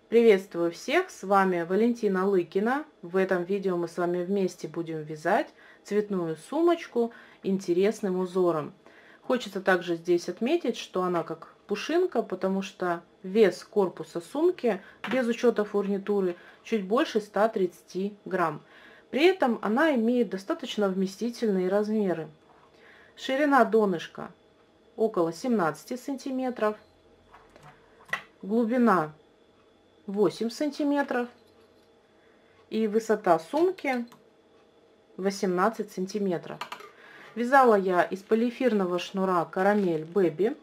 Приветствую всех, с вами Валентина Лыкина. В этом видео мы с вами вместе будем вязать цветную сумочку интересным узором. Хочется также здесь отметить, что она как пушинка, потому что вес корпуса сумки без учета фурнитуры чуть больше 130 грамм. При этом она имеет достаточно вместительные размеры. Ширина донышка около 17 сантиметров, глубина 8 сантиметров и высота сумки 18 сантиметров. Вязала я из полиэфирного шнура Карамель Baby.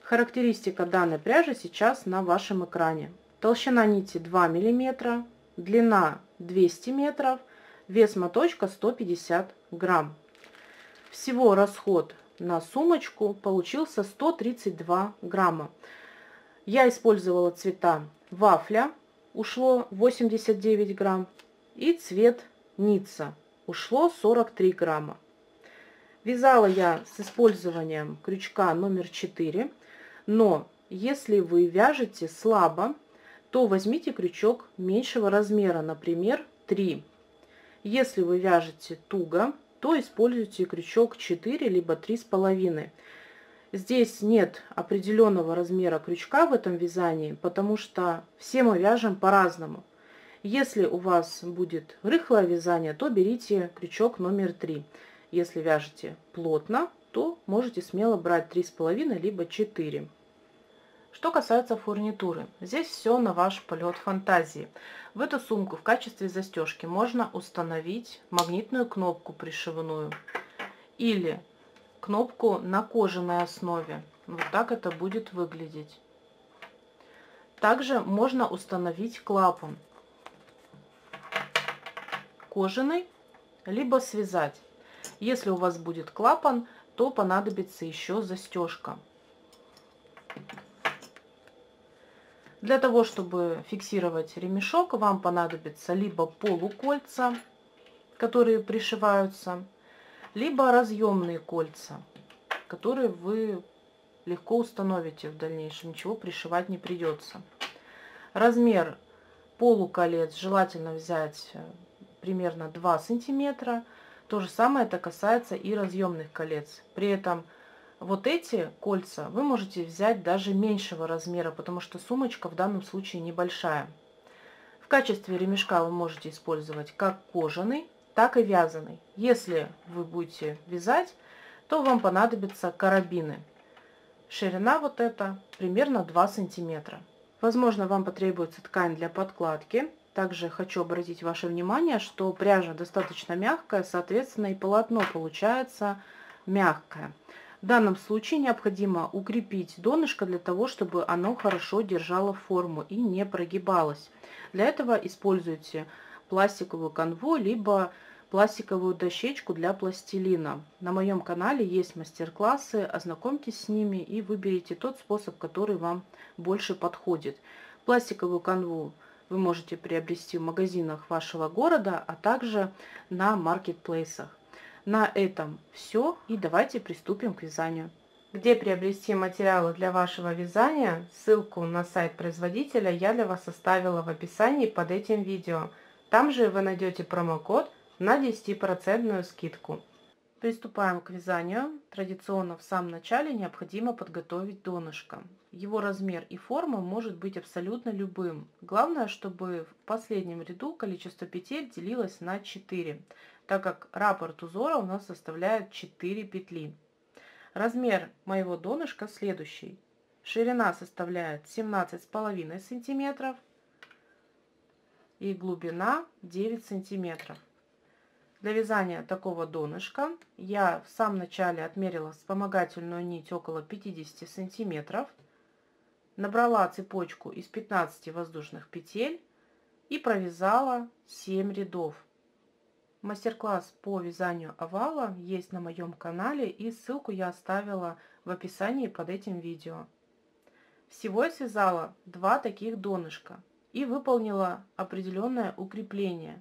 Характеристика данной пряжи сейчас на вашем экране. Толщина нити 2 мм, длина 200 метров, вес моточка 150 грамм. Всего расход на сумочку получился 132 грамма. Я использовала цвета вафля, ушло 89 грамм, и цвет Ницца, ушло 43 грамма. Вязала я с использованием крючка номер 4, но если вы вяжете слабо, то возьмите крючок меньшего размера, например, 3. Если вы вяжете туго, то используйте крючок 4 либо 3,5. Здесь нет определенного размера крючка в этом вязании, потому что все мы вяжем по-разному. Если у вас будет рыхлое вязание, то берите крючок номер 3. Если вяжете плотно, то можете смело брать 3,5 либо 4. Что касается фурнитуры, здесь все на ваш полет фантазии. В эту сумку в качестве застежки можно установить магнитную кнопку пришивную или кнопку на кожаной основе. Вот так это будет выглядеть. Также можно установить клапан кожаный, либо связать. Если у вас будет клапан, то понадобится еще застежка. Для того, чтобы фиксировать ремешок, вам понадобится либо полукольца, которые пришиваются, либо разъемные кольца, которые вы легко установите в дальнейшем, ничего пришивать не придется. Размер полуколец желательно взять примерно 2 сантиметра. То же самое это касается и разъемных колец. При этом вот эти кольца вы можете взять даже меньшего размера, потому что сумочка в данном случае небольшая. В качестве ремешка вы можете использовать как кожаный, так и вязаный. Если вы будете вязать, то вам понадобятся карабины. Ширина вот эта примерно 2 сантиметра. Возможно, вам потребуется ткань для подкладки. Также хочу обратить ваше внимание, что пряжа достаточно мягкая, соответственно, и полотно получается мягкое. В данном случае необходимо укрепить донышко для того, чтобы оно хорошо держало форму и не прогибалось. Для этого используйте пластиковую канву, либо пластиковую дощечку для пластилина. На моем канале есть мастер-классы, ознакомьтесь с ними и выберите тот способ, который вам больше подходит. Пластиковую канву вы можете приобрести в магазинах вашего города, а также на маркетплейсах. На этом все, и давайте приступим к вязанию. Где приобрести материалы для вашего вязания, ссылку на сайт производителя я для вас оставила в описании под этим видео. Там же вы найдете промокод на 10% скидку. Приступаем к вязанию. Традиционно в самом начале необходимо подготовить донышко. Его размер и форма может быть абсолютно любым. Главное, чтобы в последнем ряду количество петель делилось на 4, так как раппорт узора у нас составляет 4 петли. Размер моего донышка следующий. Ширина составляет 17,5 см и глубина 9 см. Для вязания такого донышка я в самом начале отмерила вспомогательную нить около 50 сантиметров, набрала цепочку из 15 воздушных петель и провязала 7 рядов. Мастер-класс по вязанию овала есть на моем канале, и ссылку я оставила в описании под этим видео. Всего я связала 2 таких донышка и выполнила определенное укрепление.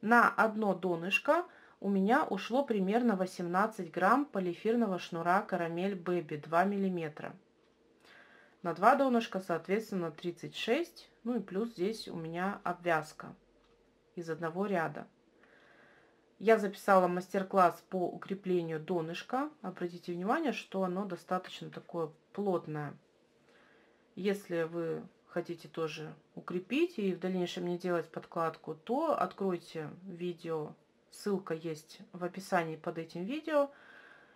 На одно донышко у меня ушло примерно 18 грамм полиэфирного шнура Карамель Baby 2 мм. на 2 донышка, соответственно, 36. Ну и плюс здесь у меня обвязка из одного ряда. Я записала мастер-класс по укреплению донышка. Обратите внимание, что оно достаточно такое плотное. Если вы хотите тоже укрепить и в дальнейшем не делать подкладку, то откройте видео. Ссылка есть в описании под этим видео.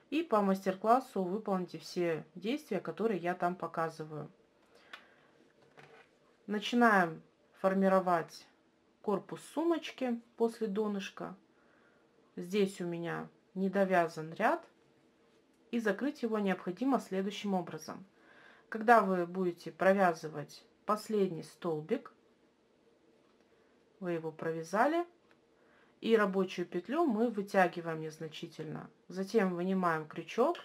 И по мастер-классу выполните все действия, которые я там показываю. Начинаем формировать корпус сумочки после донышка. Здесь у меня недовязан ряд. И закрыть его необходимо следующим образом. Когда вы будете провязывать последний столбик, вы его провязали, и рабочую петлю мы вытягиваем незначительно. Затем вынимаем крючок,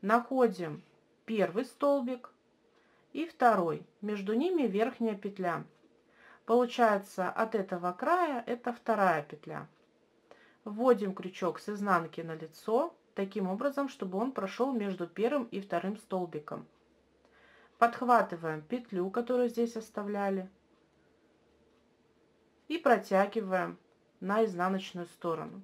находим первый столбик и второй. Между ними верхняя петля. Получается, от этого края это вторая петля. Вводим крючок с изнанки на лицо, таким образом, чтобы он прошел между первым и вторым столбиком. Подхватываем петлю, которую здесь оставляли, и протягиваем на изнаночную сторону.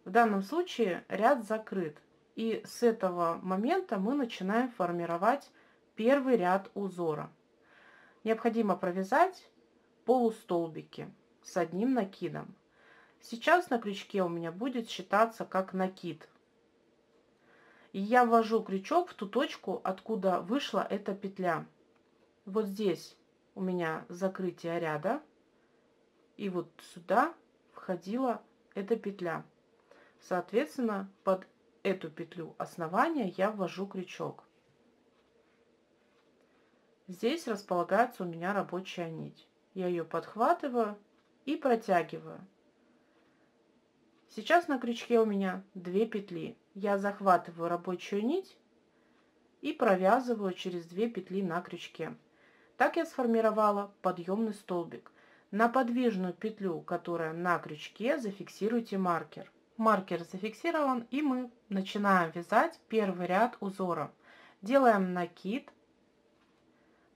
В данном случае ряд закрыт, и с этого момента мы начинаем формировать первый ряд узора. Необходимо провязать полустолбики с одним накидом. Сейчас на крючке у меня будет считаться как накид. И я ввожу крючок в ту точку, откуда вышла эта петля. Вот здесь у меня закрытие ряда, и вот сюда входила эта петля. Соответственно, под эту петлю основания я ввожу крючок. Здесь располагается у меня рабочая нить. Я ее подхватываю и протягиваю. Сейчас на крючке у меня 2 петли. Я захватываю рабочую нить и провязываю через 2 петли на крючке. Так я сформировала подъемный столбик. На подвижную петлю, которая на крючке, зафиксируйте маркер. Маркер зафиксирован, и мы начинаем вязать первый ряд узора. Делаем накид,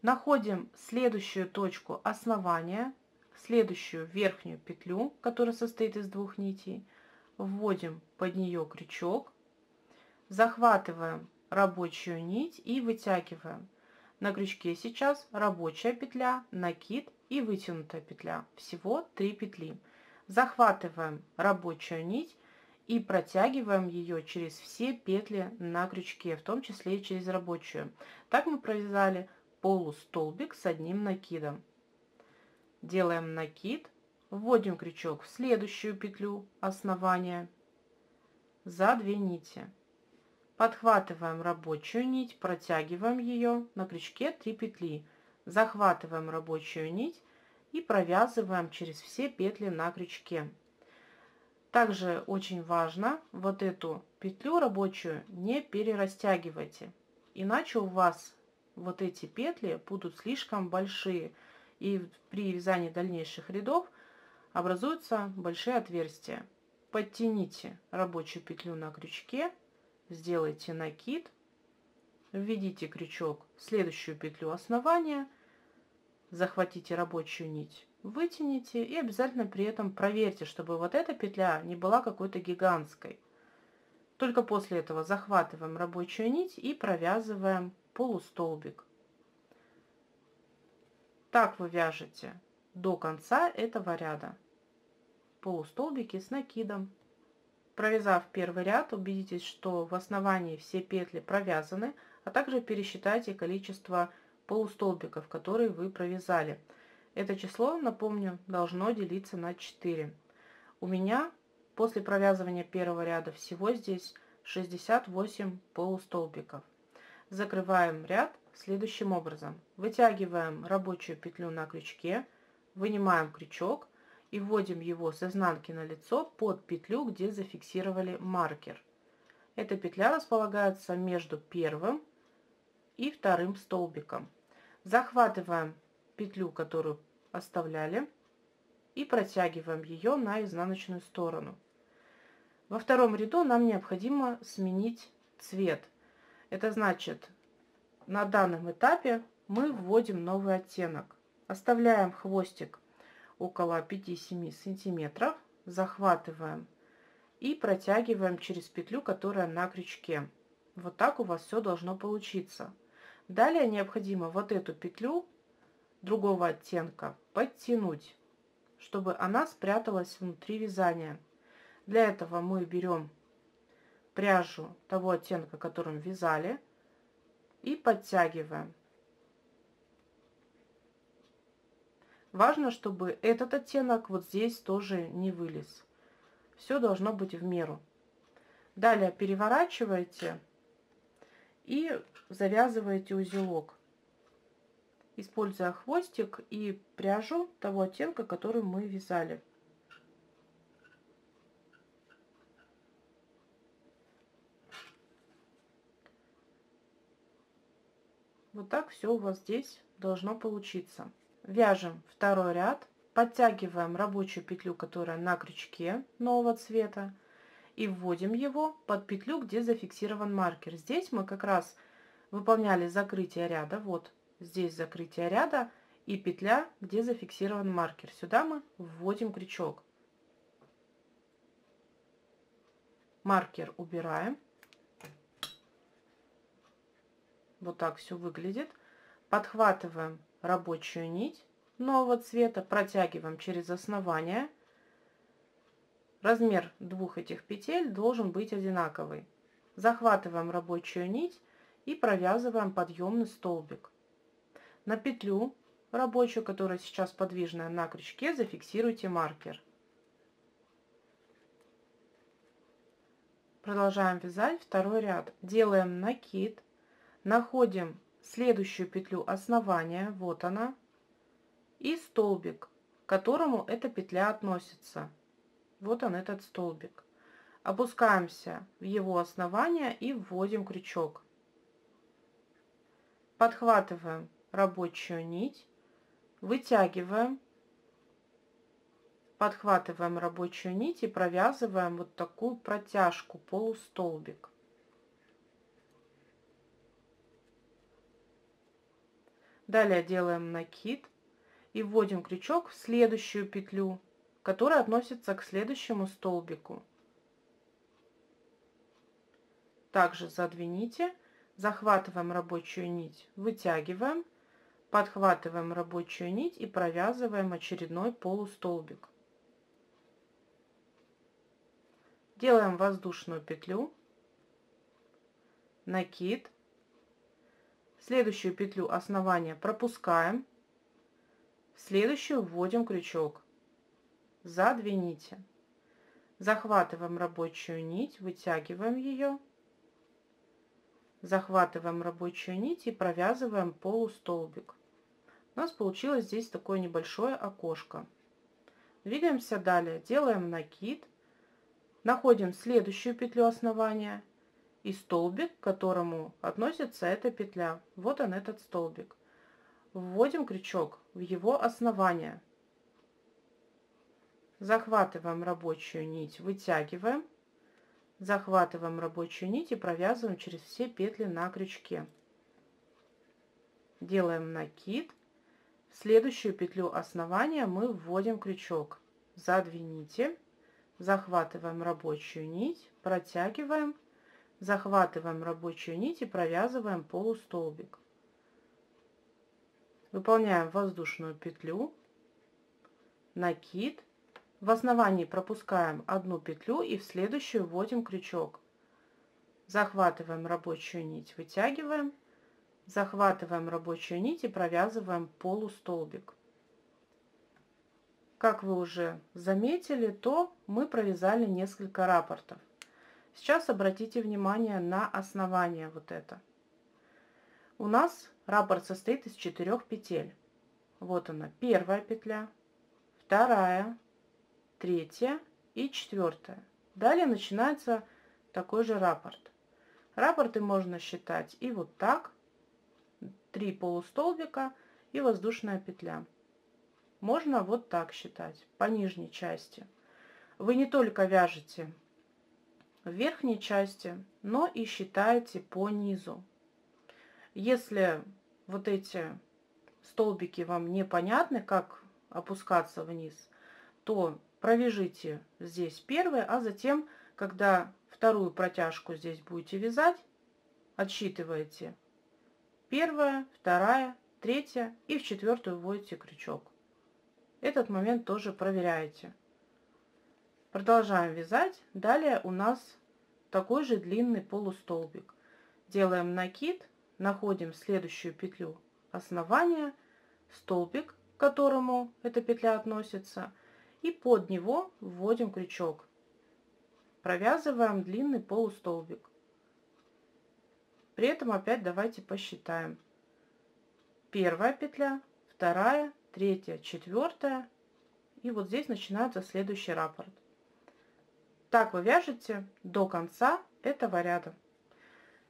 находим следующую точку основания, следующую верхнюю петлю, которая состоит из 2 нитей, вводим под нее крючок, захватываем рабочую нить и вытягиваем. На крючке сейчас рабочая петля, накид и вытянутая петля. Всего 3 петли. Захватываем рабочую нить и протягиваем ее через все петли на крючке, в том числе и через рабочую. Так мы провязали полустолбик с одним накидом. Делаем накид, вводим крючок в следующую петлю основания за 2 нити. Подхватываем рабочую нить, протягиваем ее, на крючке 3 петли. Захватываем рабочую нить и провязываем через все петли на крючке. Также очень важно вот эту петлю рабочую не перерастягивайте, иначе у вас вот эти петли будут слишком большие, и при вязании дальнейших рядов образуются большие отверстия. Подтяните рабочую петлю на крючке, сделайте накид, введите крючок в следующую петлю основания, захватите рабочую нить, вытяните и обязательно при этом проверьте, чтобы вот эта петля не была какой-то гигантской. Только после этого захватываем рабочую нить и провязываем полустолбик. Так вы вяжете до конца этого ряда полустолбики с накидом. Провязав первый ряд, убедитесь, что в основании все петли провязаны, а также пересчитайте количество полустолбиков, которые вы провязали. Это число, напомню, должно делиться на 4. У меня после провязывания первого ряда всего здесь 68 полустолбиков. Закрываем ряд следующим образом. Вытягиваем рабочую петлю на крючке, вынимаем крючок и вводим его с изнанки на лицо под петлю, где зафиксировали маркер. Эта петля располагается между первым и вторым столбиком. Захватываем петлю, которую оставляли, и протягиваем ее на изнаночную сторону. Во втором ряду нам необходимо сменить цвет. Это значит, На данном этапе мы вводим новый оттенок. Оставляем хвостик около 5-7 сантиметров, захватываем и протягиваем через петлю, которая на крючке. Вот так у вас все должно получиться. Далее необходимо вот эту петлю другого оттенка подтянуть, чтобы она спряталась внутри вязания. Для этого мы берем пряжу того оттенка, которым вязали, и подтягиваем. Важно, чтобы этот оттенок вот здесь тоже не вылез. Все должно быть в меру. Далее переворачиваете и завязываете узелок, используя хвостик и пряжу того оттенка, который мы вязали. Вот так все у вас здесь должно получиться. Вяжем второй ряд, подтягиваем рабочую петлю, которая на крючке нового цвета, и вводим его под петлю, где зафиксирован маркер. Здесь мы как раз выполняли закрытие ряда. Вот здесь закрытие ряда и петля, где зафиксирован маркер. Сюда мы вводим крючок. Маркер убираем. Вот так все выглядит. Подхватываем рабочую нить нового цвета, протягиваем через основание. Размер двух этих петель должен быть одинаковый. Захватываем рабочую нить и провязываем подъемный столбик. На петлю рабочую, которая сейчас подвижная на крючке, зафиксируйте маркер. Продолжаем вязать второй ряд. Делаем накид, находим следующую петлю основания, вот она, и столбик, к которому эта петля относится. Вот он, этот столбик. Опускаемся в его основание и вводим крючок. Подхватываем рабочую нить, вытягиваем, подхватываем рабочую нить и провязываем вот такую протяжку, полустолбик. Далее делаем накид и вводим крючок в следующую петлю, которая относится к следующему столбику. Также задвините, захватываем рабочую нить, вытягиваем, подхватываем рабочую нить и провязываем очередной полустолбик. Делаем воздушную петлю, накид, следующую петлю основания пропускаем, в следующую вводим крючок, задвините, захватываем рабочую нить, вытягиваем ее, захватываем рабочую нить и провязываем полустолбик. У нас получилось здесь такое небольшое окошко. Двигаемся далее, делаем накид, находим следующую петлю основания и столбик, к которому относится эта петля. Вот он, этот столбик. Вводим крючок в его основание. Захватываем рабочую нить, вытягиваем, захватываем рабочую нить и провязываем через все петли на крючке. Делаем накид. В следующую петлю основания мы вводим крючок. Задвините, захватываем рабочую нить, протягиваем, захватываем рабочую нить и провязываем полустолбик. Выполняем воздушную петлю, накид. В основании пропускаем одну петлю и в следующую вводим крючок. Захватываем рабочую нить, вытягиваем, захватываем рабочую нить и провязываем полустолбик. Как вы уже заметили, то мы провязали несколько раппортов. Сейчас обратите внимание на основание вот это. У нас раппорт состоит из 4 петель. Вот она, первая петля, вторая, третья и четвертая. Далее начинается такой же раппорт. Раппорты можно считать и вот так. 3 полустолбика и воздушная петля. Можно вот так считать, по нижней части. Вы не только вяжете в верхней части, но и считаете по низу. Если вот эти столбики вам непонятны, как опускаться вниз, то провяжите здесь первый, а затем, когда вторую протяжку здесь будете вязать, отсчитываете первая, вторая, третья и в четвертую вводите крючок. Этот момент тоже проверяете. Продолжаем вязать. Далее у нас такой же длинный полустолбик. Делаем накид, находим следующую петлю основания, столбик, к которому эта петля относится, и под него вводим крючок. Провязываем длинный полустолбик. При этом опять давайте посчитаем. Первая петля, вторая, третья, четвертая, и вот здесь начинается следующий раппорт. Так вы вяжете до конца этого ряда.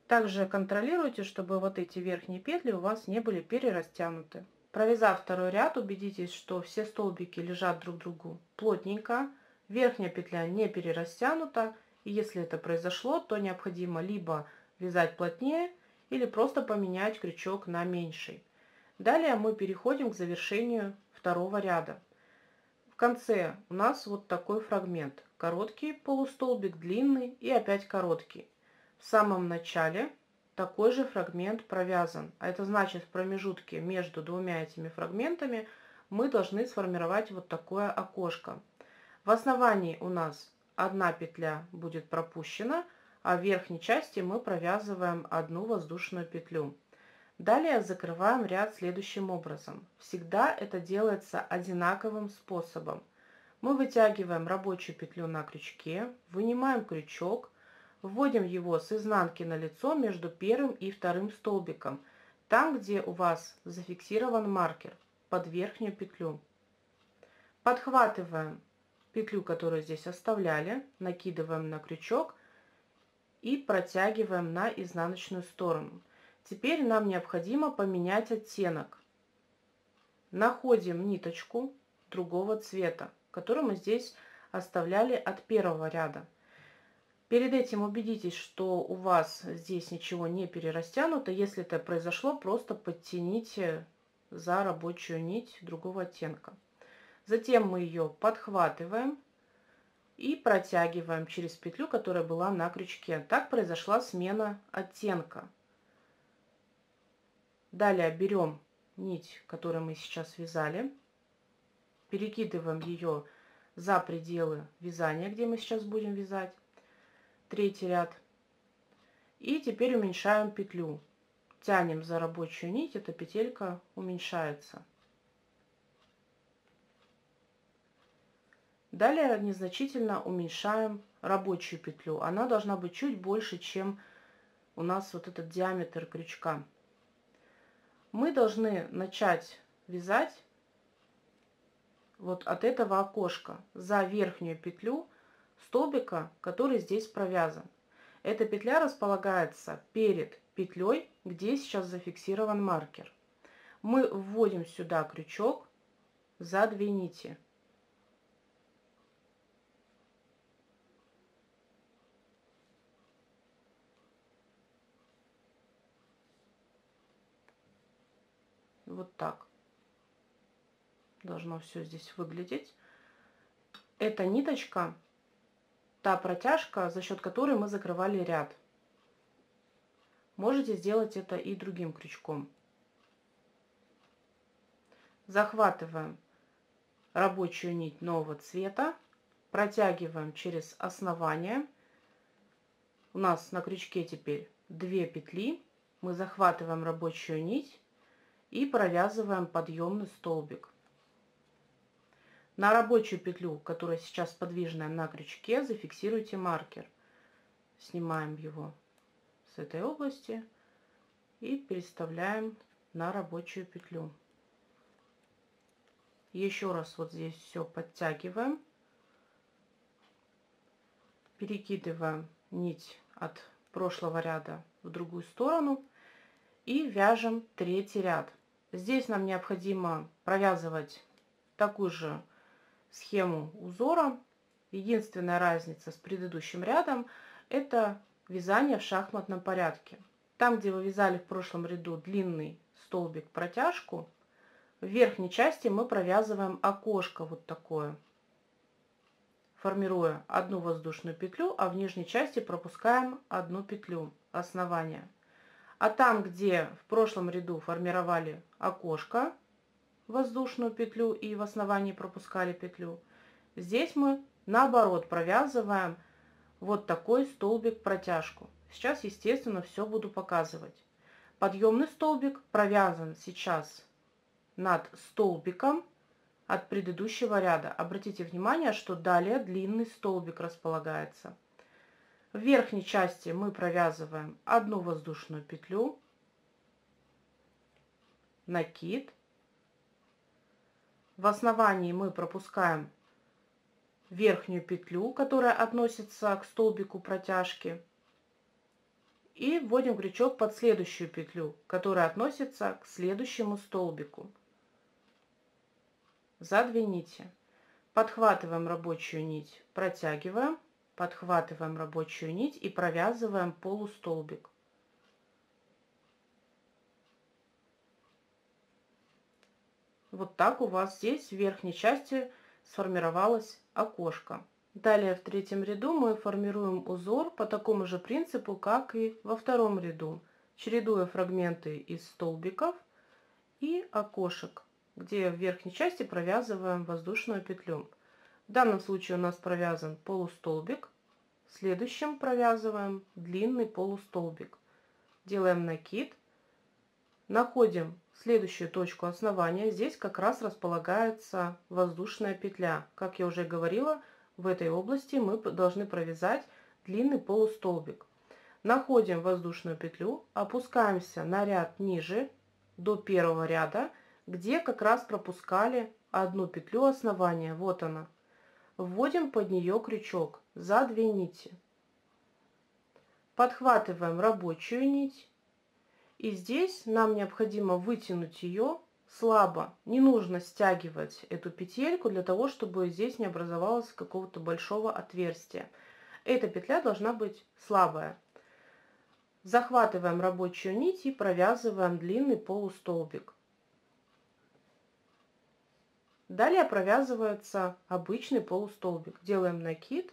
Также контролируйте, чтобы вот эти верхние петли у вас не были перерастянуты. Провязав второй ряд, убедитесь, что все столбики лежат друг к другу плотненько, верхняя петля не перерастянута, и если это произошло, то необходимо либо вязать плотнее, или просто поменять крючок на меньший. Далее мы переходим к завершению второго ряда. В конце у нас вот такой фрагмент. Короткий полустолбик, длинный и опять короткий. В самом начале такой же фрагмент провязан. А это значит, в промежутке между двумя этими фрагментами мы должны сформировать вот такое окошко. В основании у нас одна петля будет пропущена, а в верхней части мы провязываем одну воздушную петлю. Далее закрываем ряд следующим образом. Всегда это делается одинаковым способом. Мы вытягиваем рабочую петлю на крючке, вынимаем крючок, вводим его с изнанки на лицо между первым и вторым столбиком, там, где у вас зафиксирован маркер, под верхнюю петлю. Подхватываем петлю, которую здесь оставляли, накидываем на крючок и протягиваем на изнаночную сторону. Теперь нам необходимо поменять оттенок. Находим ниточку другого цвета, которую мы здесь оставляли от первого ряда. Перед этим убедитесь, что у вас здесь ничего не перерастянуто. Если это произошло, просто подтяните за рабочую нить другого оттенка. Затем мы ее подхватываем и протягиваем через петлю, которая была на крючке. Так произошла смена оттенка. Далее берем нить, которую мы сейчас вязали, перекидываем ее за пределы вязания, где мы сейчас будем вязать третий ряд. И теперь уменьшаем петлю. Тянем за рабочую нить, эта петелька уменьшается. Далее незначительно уменьшаем рабочую петлю. Она должна быть чуть больше, чем у нас вот этот диаметр крючка. Мы должны начать вязать вот от этого окошка за верхнюю петлю столбика, который здесь провязан. Эта петля располагается перед петлей, где сейчас зафиксирован маркер. Мы вводим сюда крючок за 2 нити. Вот так должно все здесь выглядеть. Эта ниточка, та протяжка, за счет которой мы закрывали ряд. Можете сделать это и другим крючком. Захватываем рабочую нить нового цвета, протягиваем через основание. У нас на крючке теперь 2 петли. Мы захватываем рабочую нить и провязываем подъемный столбик. На рабочую петлю, которая сейчас подвижная на крючке, зафиксируйте маркер. Снимаем его с этой области и переставляем на рабочую петлю. Еще раз вот здесь все подтягиваем, перекидываем нить от прошлого ряда в другую сторону и вяжем третий ряд. Здесь нам необходимо провязывать такую же схему узора. Единственная разница с предыдущим рядом — это вязание в шахматном порядке. Там, где вы вязали в прошлом ряду длинный столбик протяжку, в верхней части мы провязываем окошко вот такое, формируя одну воздушную петлю, а в нижней части пропускаем одну петлю основания. А там, где в прошлом ряду формировали окошко, воздушную петлю и в основании пропускали петлю, здесь мы наоборот провязываем вот такой столбик протяжку. Сейчас, естественно, все буду показывать. Подъемный столбик провязан сейчас над столбиком от предыдущего ряда. Обратите внимание, что далее длинный столбик располагается. В верхней части мы провязываем одну воздушную петлю, накид. В основании мы пропускаем верхнюю петлю, которая относится к столбику протяжки, и вводим крючок под следующую петлю, которая относится к следующему столбику. За 2 нити. Подхватываем рабочую нить, протягиваем, подхватываем рабочую нить и провязываем полустолбик. Вот так у вас здесь в верхней части сформировалось окошко. Далее в третьем ряду мы формируем узор по такому же принципу, как и во втором ряду, чередуя фрагменты из столбиков и окошек, где в верхней части провязываем воздушную петлю. В данном случае у нас провязан полустолбик, в следующем провязываем длинный полустолбик. Делаем накид, находим следующую точку основания. Здесь как раз располагается воздушная петля. Как я уже говорила, в этой области мы должны провязать длинный полустолбик. Находим воздушную петлю, опускаемся на ряд ниже до первого ряда, где как раз пропускали одну петлю основания. Вот она. Вводим под нее крючок за 2 нити. Подхватываем рабочую нить. И здесь нам необходимо вытянуть ее слабо. Не нужно стягивать эту петельку для того, чтобы здесь не образовалось какого-то большого отверстия. Эта петля должна быть слабая. Захватываем рабочую нить и провязываем длинный полустолбик. Далее провязывается обычный полустолбик. Делаем накид,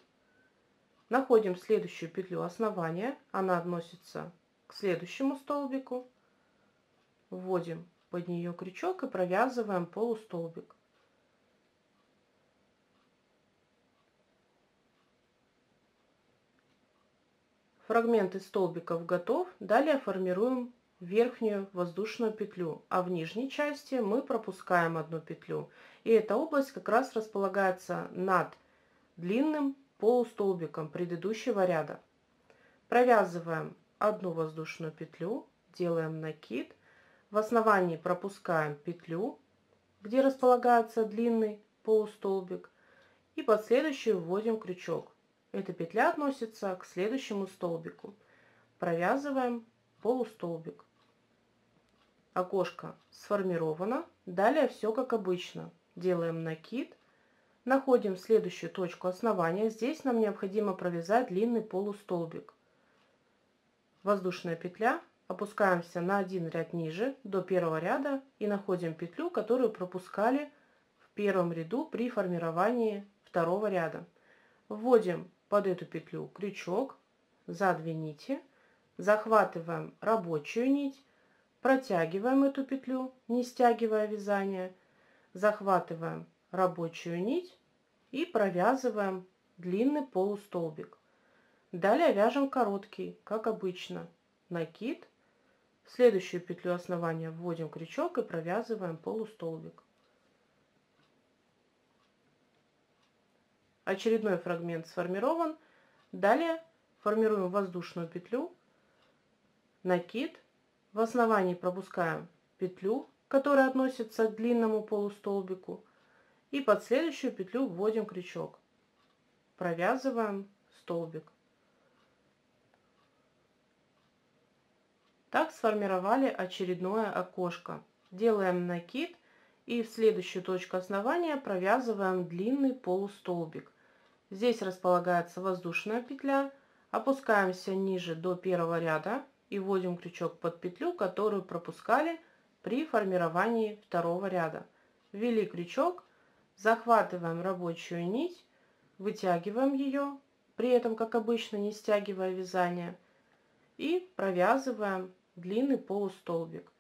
находим следующую петлю основания, она относится к следующему столбику, вводим под нее крючок и провязываем полустолбик. Фрагмент из столбиков готов. Далее формируем верхнюю воздушную петлю, а в нижней части мы пропускаем одну петлю. И эта область как раз располагается над длинным полустолбиком предыдущего ряда. Провязываем одну воздушную петлю, делаем накид, в основании пропускаем петлю, где располагается длинный полустолбик, и под следующую вводим крючок. Эта петля относится к следующему столбику. Провязываем полустолбик. Окошко сформировано. Далее все как обычно. Делаем накид, находим следующую точку основания. Здесь нам необходимо провязать длинный полустолбик. Воздушная петля. Опускаемся на один ряд ниже до первого ряда и находим петлю, которую пропускали в первом ряду при формировании второго ряда. Вводим под эту петлю крючок за 2 нити, захватываем рабочую нить, протягиваем эту петлю, не стягивая вязание, захватываем рабочую нить и провязываем длинный полустолбик. Далее вяжем короткий, как обычно, накид, в следующую петлю основания вводим крючок и провязываем полустолбик. Очередной фрагмент сформирован. Далее формируем воздушную петлю, накид, в основании пропускаем петлю, которая относится к длинному полустолбику, и под следующую петлю вводим крючок. Провязываем столбик. Так сформировали очередное окошко. Делаем накид и в следующую точку основания провязываем длинный полустолбик. Здесь располагается воздушная петля. Опускаемся ниже до первого ряда, и вводим крючок под петлю, которую пропускали при формировании второго ряда. Ввели крючок, захватываем рабочую нить, вытягиваем ее, при этом, как обычно, не стягивая вязание, и провязываем длинный полустолбик.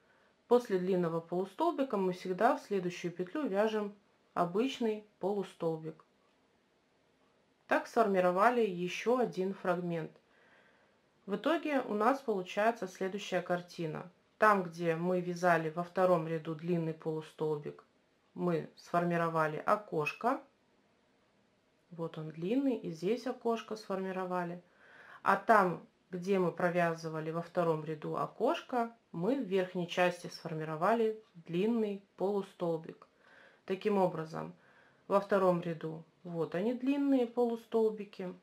После длинного полустолбика мы всегда в следующую петлю вяжем обычный полустолбик. Так сформировали еще один фрагмент. В итоге у нас получается следующая картина. Там, где мы вязали во втором ряду длинный полустолбик, мы сформировали окошко. Вот он длинный, и здесь окошко сформировали. А там, где мы провязывали во втором ряду окошко, мы в верхней части сформировали длинный полустолбик. Таким образом, во втором ряду вот они длинные полустолбики,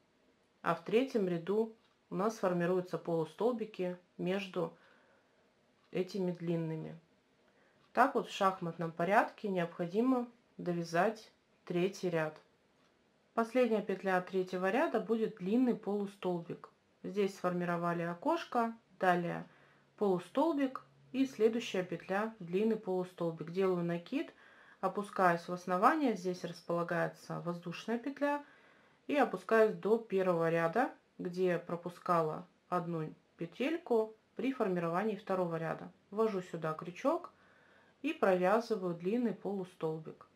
а в третьем ряду у нас формируются полустолбики между этими длинными. Так вот в шахматном порядке необходимо довязать третий ряд. Последняя петля третьего ряда будет длинный полустолбик. Здесь сформировали окошко, далее полустолбик и следующая петля длинный полустолбик. Делаю накид, опускаюсь в основание, здесь располагается воздушная петля, и опускаюсь до первого ряда, где пропускала одну петельку при формировании второго ряда. Ввожу сюда крючок и провязываю длинный полустолбик.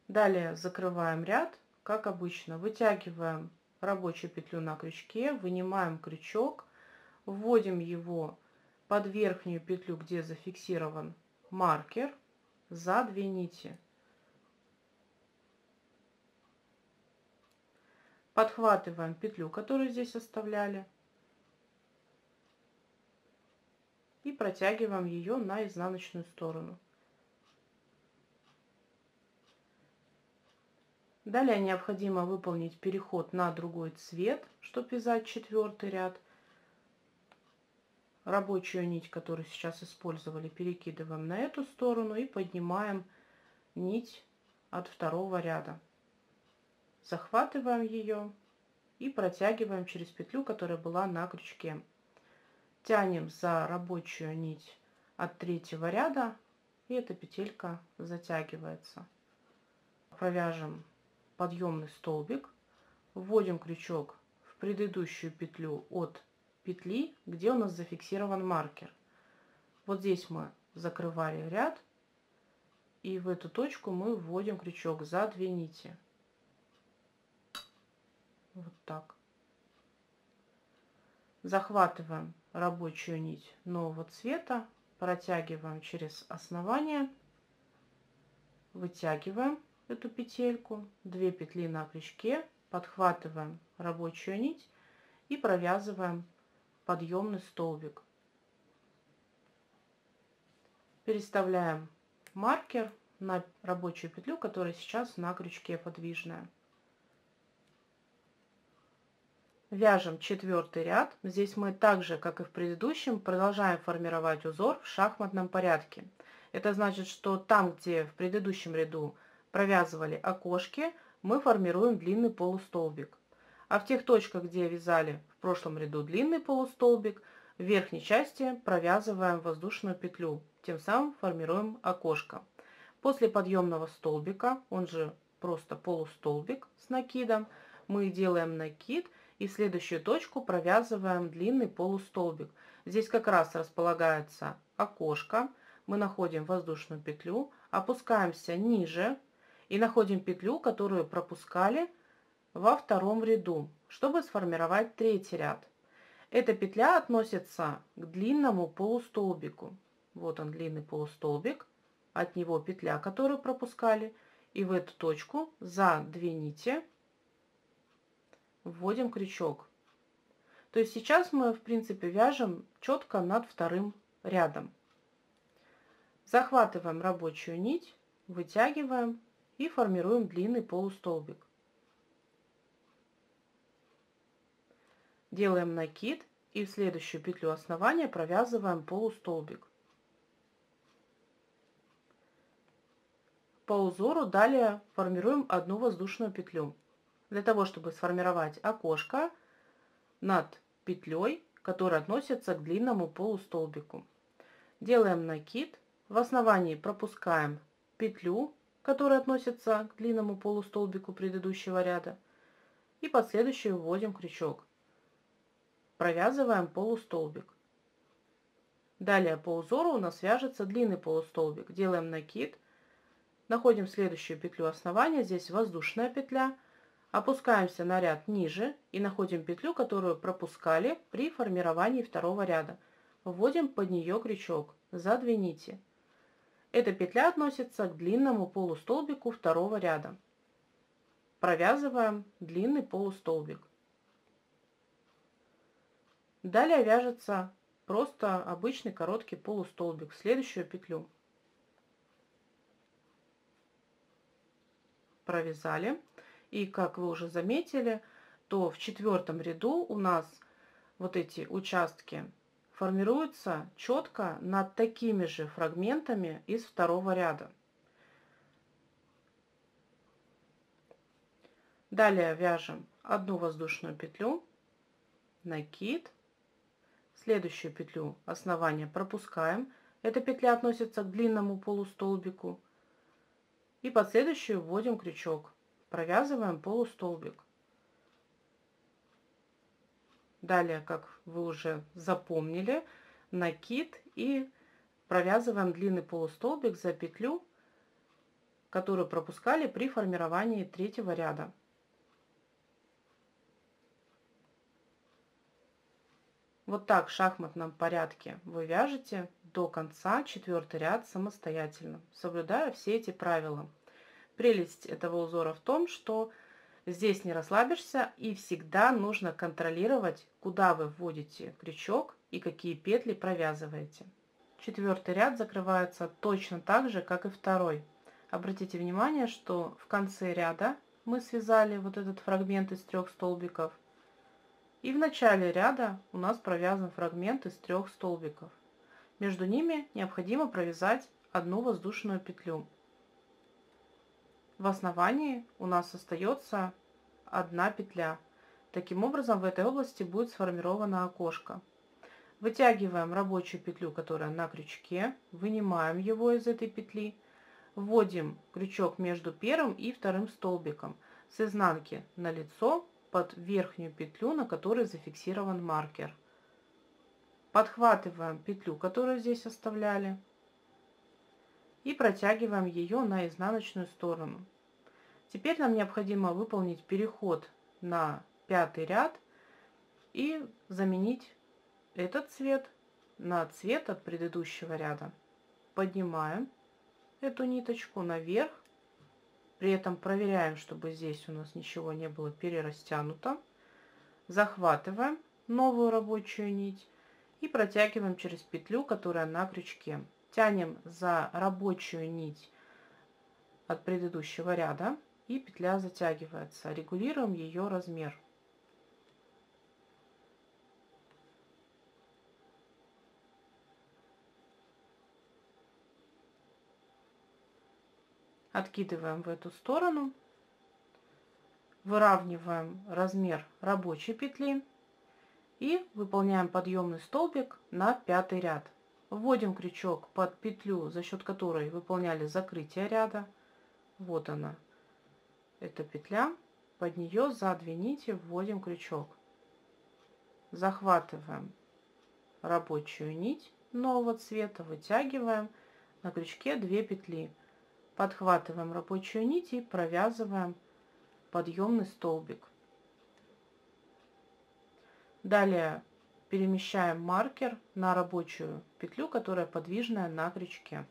Далее закрываем ряд, как обычно, вытягиваем рабочую петлю на крючке, вынимаем крючок, вводим его под верхнюю петлю, где зафиксирован маркер, за 2 нити. Подхватываем петлю, которую здесь оставляли, и протягиваем ее на изнаночную сторону. Далее необходимо выполнить переход на другой цвет, чтобы вязать четвертый ряд. Рабочую нить, которую сейчас использовали, перекидываем на эту сторону и поднимаем нить от второго ряда. Захватываем ее и протягиваем через петлю, которая была на крючке. Тянем за рабочую нить от третьего ряда, и эта петелька затягивается. Провяжем подъемный столбик, вводим крючок в предыдущую петлю от петли, где у нас зафиксирован маркер. Вот здесь мы закрывали ряд, и в эту точку мы вводим крючок за 2 нити. Вот так. Захватываем рабочую нить нового цвета, протягиваем через основание, вытягиваем эту петельку, 2 петли на крючке, подхватываем рабочую нить и провязываем подъемный столбик. Переставляем маркер на рабочую петлю, которая сейчас на крючке подвижная. Вяжем четвертый ряд. Здесь мы так же, как и в предыдущем, продолжаем формировать узор в шахматном порядке. Это значит, что там, где в предыдущем ряду провязывали окошки, мы формируем длинный полустолбик. А в тех точках, где вязали в прошлом ряду длинный полустолбик, в верхней части провязываем воздушную петлю, тем самым формируем окошко. После подъемного столбика, он же просто полустолбик с накидом, мы делаем накид и в следующую точку провязываем длинный полустолбик. Здесь как раз располагается окошко, мы находим воздушную петлю, опускаемся ниже и находим петлю, которую пропускали во втором ряду, чтобы сформировать третий ряд. Эта петля относится к длинному полустолбику. Вот он, длинный полустолбик, от него петля, которую пропускали, и в эту точку за 2 нити вводим крючок. То есть сейчас мы, в принципе, вяжем четко над вторым рядом. Захватываем рабочую нить, вытягиваем и формируем длинный полустолбик. Делаем накид и в следующую петлю основания провязываем полустолбик. По узору далее формируем одну воздушную петлю. Для того, чтобы сформировать окошко, над петлей, который относится к длинному полустолбику. Делаем накид, в основании пропускаем петлю, которая относится к длинному полустолбику предыдущего ряда, и под следующую вводим крючок. Провязываем полустолбик. Далее по узору у нас вяжется длинный полустолбик. Делаем накид, находим следующую петлю основания, здесь воздушная петля, опускаемся на ряд ниже и находим петлю, которую пропускали при формировании второго ряда. Вводим под нее крючок за 2 нити. Эта петля относится к длинному полустолбику второго ряда. Провязываем длинный полустолбик. Далее вяжется просто обычный короткий полустолбик в следующую петлю. Провязали. И как вы уже заметили, то в 4-м ряду у нас вот эти участки формируются четко над такими же фрагментами из второго ряда. Далее вяжем одну воздушную петлю, накид, следующую петлю основания пропускаем, эта петля относится к длинному полустолбику, и под следующую вводим крючок, провязываем полустолбик. Далее, как вы уже запомнили, накид и провязываем длинный полустолбик за петлю, которую пропускали при формировании 3-го ряда. Вот так в шахматном порядке вы вяжете до конца 4-й ряд самостоятельно, соблюдая все эти правила. Прелесть этого узора в том, что здесь не расслабишься и всегда нужно контролировать, куда вы вводите крючок и какие петли провязываете. 4-й ряд закрывается точно так же, как и 2-й. Обратите внимание, что в конце ряда мы связали вот этот фрагмент из 3 столбиков. И в начале ряда у нас провязан фрагмент из 3 столбиков. Между ними необходимо провязать одну воздушную петлю. В основании у нас остается 1 петля. Таким образом, в этой области будет сформировано окошко. Вытягиваем рабочую петлю, которая на крючке, вынимаем его из этой петли, вводим крючок между 1-м и 2-м столбиком с изнанки на лицо под верхнюю петлю, на которой зафиксирован маркер. Подхватываем петлю, которую здесь оставляли, и протягиваем ее на изнаночную сторону. Теперь нам необходимо выполнить переход на 5-й ряд и заменить этот цвет на цвет от предыдущего ряда. Поднимаем эту ниточку наверх, при этом проверяем, чтобы здесь у нас ничего не было перерастянуто. Захватываем новую рабочую нить и протягиваем через петлю, которая на крючке. Тянем за рабочую нить от предыдущего ряда, и петля затягивается. Регулируем ее размер. Откидываем в эту сторону, выравниваем размер рабочей петли и выполняем подъемный столбик на 5-й ряд. Вводим крючок под петлю, за счет которой выполняли закрытие ряда. Вот она, эта петля. Под нее за 2 нити вводим крючок. Захватываем рабочую нить нового цвета, вытягиваем, на крючке 2 петли. Подхватываем рабочую нить и провязываем подъемный столбик. Далее перемещаем маркер на рабочую петлю, которая подвижная на крючке.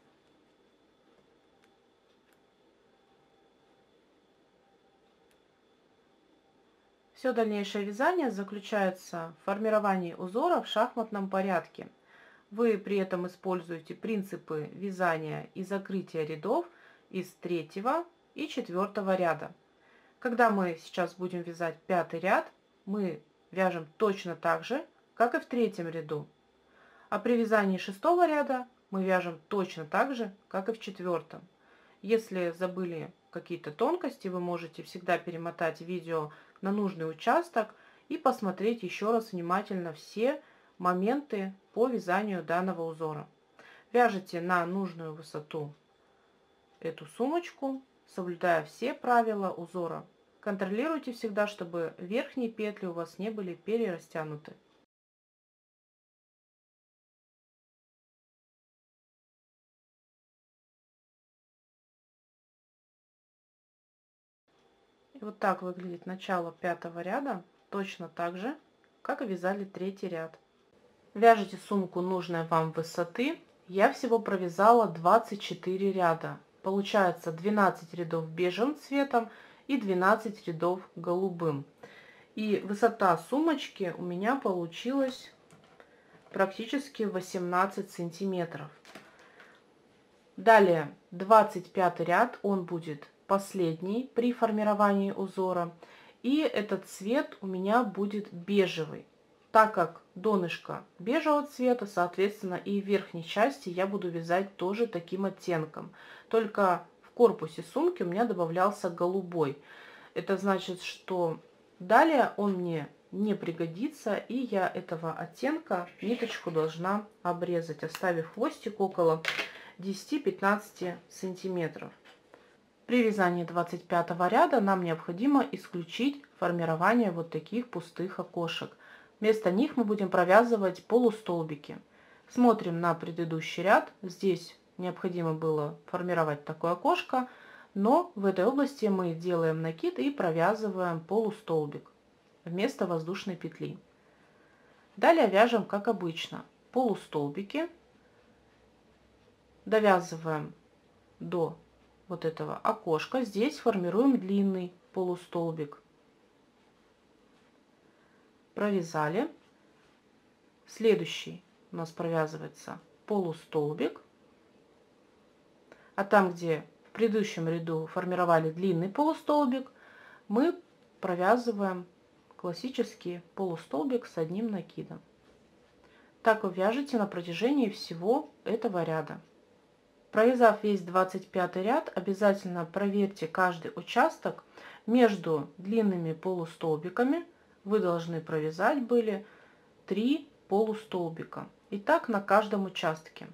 Все дальнейшее вязание заключается в формировании узора в шахматном порядке. Вы при этом используете принципы вязания и закрытия рядов из 3-го и 4-го ряда. Когда мы сейчас будем вязать 5-й ряд, мы вяжем точно так же, как и в 3-м ряду. А при вязании 6-го ряда мы вяжем точно так же, как и в 4-м. Если забыли какие-то тонкости, вы можете всегда перемотать видео на нужный участок и посмотреть еще раз внимательно все моменты по вязанию данного узора. Вяжите на нужную высоту эту сумочку, соблюдая все правила узора. Контролируйте всегда, чтобы верхние петли у вас не были перерастянуты. И вот так выглядит начало 5-го ряда, точно так же, как и вязали 3-й ряд. Вяжите сумку нужной вам высоты. Я всего провязала 24 ряда. Получается 12 рядов бежевым цветом и 12 рядов голубым. И высота сумочки у меня получилась практически 18 сантиметров. Далее 25 ряд, он будет последний при формировании узора. И этот цвет у меня будет бежевый. Так как донышко бежевого цвета, соответственно, и в верхней части я буду вязать тоже таким оттенком. Только в корпусе сумки у меня добавлялся голубой. Это значит, что далее он мне не пригодится, и я этого оттенка ниточку должна обрезать, оставив хвостик около 10-15 сантиметров. При вязании 25 ряда нам необходимо исключить формирование вот таких пустых окошек. Вместо них мы будем провязывать полустолбики. Смотрим на предыдущий ряд. Здесь необходимо было формировать такое окошко, но в этой области мы делаем накид и провязываем полустолбик вместо воздушной петли. Далее вяжем как обычно полустолбики, довязываем до вот этого окошка. Здесь формируем длинный полустолбик. Провязали. Следующий у нас провязывается полустолбик. А там, где в предыдущем ряду формировали длинный полустолбик, мы провязываем классический полустолбик с одним накидом. Так вы вяжете на протяжении всего этого ряда. Провязав весь 25 ряд, обязательно проверьте каждый участок. Между длинными полустолбиками вы должны провязать были 3 полустолбика. И так на каждом участке.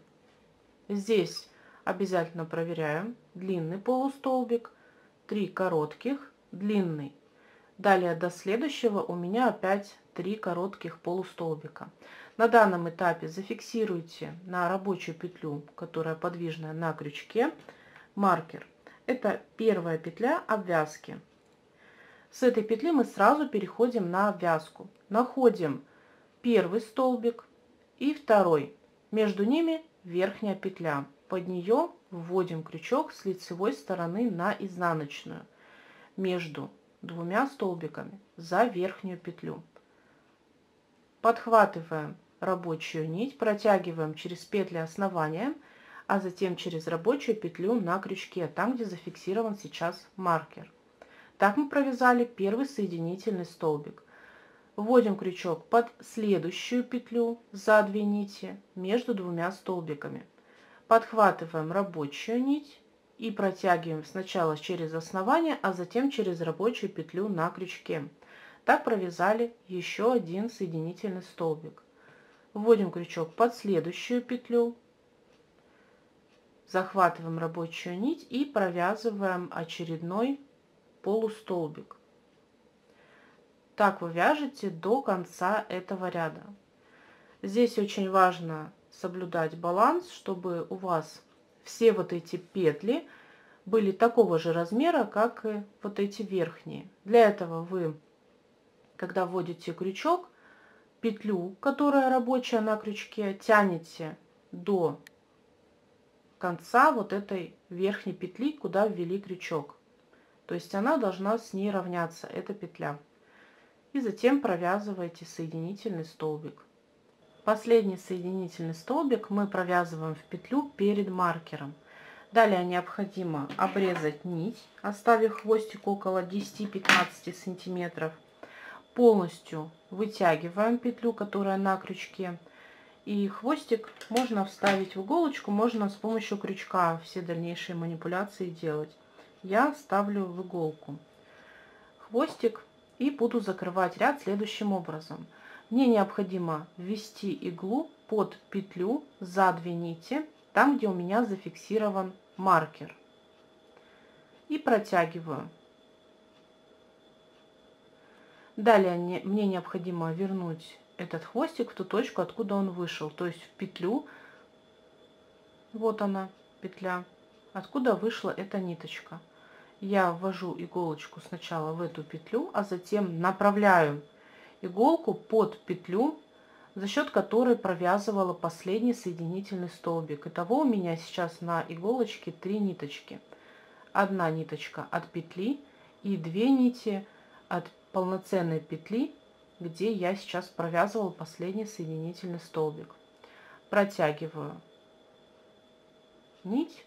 Здесь обязательно проверяем длинный полустолбик, 3 коротких, длинный. Далее до следующего у меня опять 3 коротких полустолбика. На данном этапе зафиксируйте на рабочую петлю, которая подвижная на крючке, маркер. Это первая петля обвязки. С этой петли мы сразу переходим на обвязку. Находим первый столбик и второй. Между ними верхняя петля. Под нее вводим крючок с лицевой стороны на изнаночную. Между двумя столбиками за верхнюю петлю. Подхватываем рабочую нить, протягиваем через петли основания, а затем через рабочую петлю на крючке, там, где зафиксирован сейчас маркер. Так мы провязали первый соединительный столбик. Вводим крючок под следующую петлю за 2 нити между двумя столбиками. Подхватываем рабочую нить и протягиваем сначала через основание, а затем через рабочую петлю на крючке. Так провязали еще один соединительный столбик. Вводим крючок под следующую петлю, захватываем рабочую нить и провязываем очередной полустолбик. Так вы вяжете до конца этого ряда. Здесь очень важно соблюдать баланс, чтобы у вас все вот эти петли были такого же размера, как и вот эти верхние. Для этого вы, когда вводите крючок, петлю, которая рабочая на крючке, тянете до конца вот этой верхней петли, куда ввели крючок. То есть она должна с ней равняться, эта петля. И затем провязываете соединительный столбик. Последний соединительный столбик мы провязываем в петлю перед маркером. Далее необходимо обрезать нить, оставив хвостик около 10-15 сантиметров. Полностью вытягиваем петлю, которая на крючке. И хвостик можно вставить в иголочку, можно с помощью крючка все дальнейшие манипуляции делать. Я ставлю в иголку хвостик и буду закрывать ряд следующим образом. Мне необходимо ввести иглу под петлю за 2 нити, там, где у меня зафиксирован маркер. И протягиваю. Далее мне необходимо вернуть этот хвостик в ту точку, откуда он вышел, то есть в петлю. Вот она, петля, откуда вышла эта ниточка. Я ввожу иголочку сначала в эту петлю, а затем направляю иголку под петлю, за счет которой провязывала последний соединительный столбик. Итого у меня сейчас на иголочке 3 ниточки. Одна ниточка от петли и 2 нити от полноценной петли, где я сейчас провязывала последний соединительный столбик. Протягиваю нить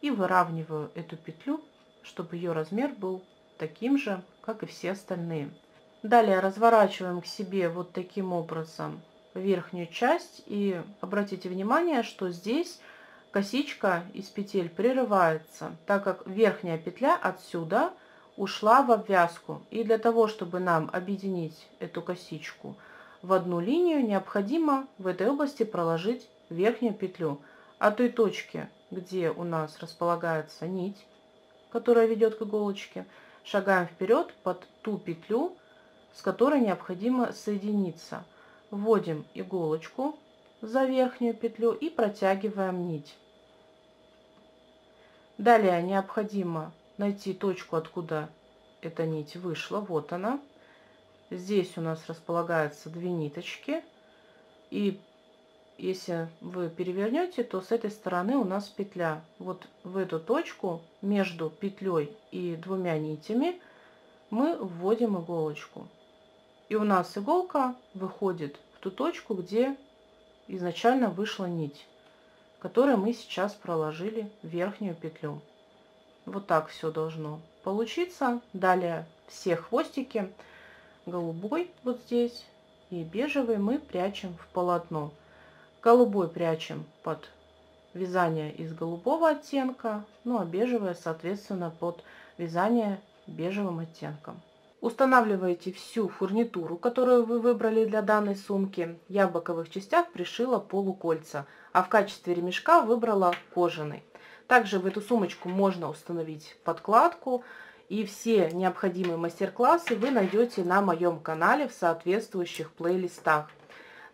и выравниваю эту петлю, чтобы ее размер был таким же, как и все остальные. Далее разворачиваем к себе вот таким образом верхнюю часть, и обратите внимание, что здесь косичка из петель прерывается, так как верхняя петля отсюда ушла в обвязку. И для того, чтобы нам объединить эту косичку в одну линию, необходимо в этой области проложить верхнюю петлю. От той точки, где у нас располагается нить, которая ведет к иголочке, шагаем вперед под ту петлю, с которой необходимо соединиться. Вводим иголочку за верхнюю петлю и протягиваем нить. Далее необходимо найти точку, откуда эта нить вышла. Вот она. Здесь у нас располагаются 2 ниточки. И если вы перевернете, то с этой стороны у нас петля. Вот в эту точку между петлей и 2 нитями мы вводим иголочку. И у нас иголка выходит в ту точку, где изначально вышла нить, которой мы сейчас проложили верхнюю петлю. Вот так все должно получиться. Далее все хвостики, голубой вот здесь и бежевый, мы прячем в полотно. Голубой прячем под вязание из голубого оттенка, ну а бежевое, соответственно, под вязание бежевым оттенком. Устанавливаете всю фурнитуру, которую вы выбрали для данной сумки. Я в боковых частях пришила полукольца, а в качестве ремешка выбрала кожаный. Также в эту сумочку можно установить подкладку, и все необходимые мастер-классы вы найдете на моем канале в соответствующих плейлистах.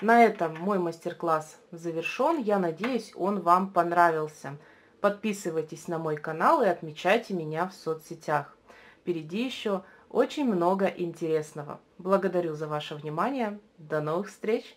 На этом мой мастер-класс завершен. Я надеюсь, он вам понравился. Подписывайтесь на мой канал и отмечайте меня в соцсетях. Впереди еще очень много интересного. Благодарю за ваше внимание. До новых встреч!